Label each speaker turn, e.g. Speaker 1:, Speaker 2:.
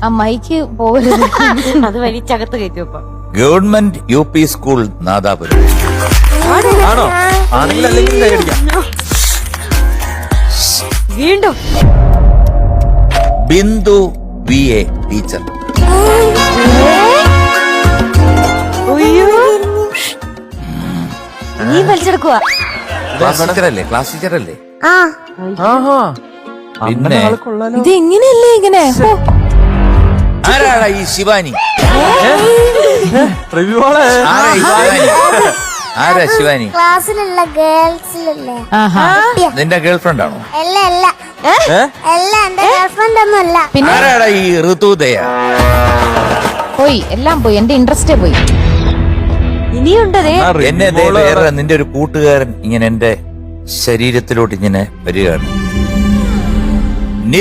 Speaker 1: ആ മൈക്ക് പോകരുത്.
Speaker 2: അത് വലിച്ചകത്ത് കയറ്റും.
Speaker 3: Government UP school Nadapuram.
Speaker 4: ആണോ? ആണെങ്കിൽ അല്ലെങ്കിൽ കൈയടിക്കാം.
Speaker 2: വീണ്ടും
Speaker 3: ബിന്ദു VA ടീച്ചർ.
Speaker 2: നീ വലിച്ചെടുക്കുക.
Speaker 3: ക്ലാസ് ടീച്ചറല്ലേ?
Speaker 4: ആഹാ,
Speaker 3: പിന്നെ
Speaker 4: ആള് കൊള്ളാലോ.
Speaker 1: ഇത് എങ്ങനെയല്ലേ ഇങ്ങനെ?
Speaker 3: ആരാടാ ഈ ശിവാനി?
Speaker 4: റിവ്യൂളെ
Speaker 3: ആരാ ഈ ശിവാനി? ആരാ ശിവാനി?
Speaker 5: ക്ലാസ്സിലുള്ള ഗേൾസിലല്ലേ?
Speaker 1: ആഹാ.
Speaker 3: നിന്റെ ഗേൾഫ്രണ്ട് ആണോ?
Speaker 5: അല്ല അല്ല അല്ല, എന്റെ ഗേൾഫ്രണ്ട് ഒന്നും അല്ല.
Speaker 3: ആരാടാ ഈ ഋതുദയ?
Speaker 1: പോയി, എല്ലാം പോയി, എന്റെ ഇൻട്രസ്റ്റേ പോയി.
Speaker 2: ഇനിയുണ്ടതേ.
Speaker 3: എന്നെ വേറെ നിന്റെ ഒരു കൂട്ടുകാരൻ ഇങ്ങനെ എന്റെ ശരീരത്തിലോട്ട് ഇങ്ങനെ വരികയാണ്.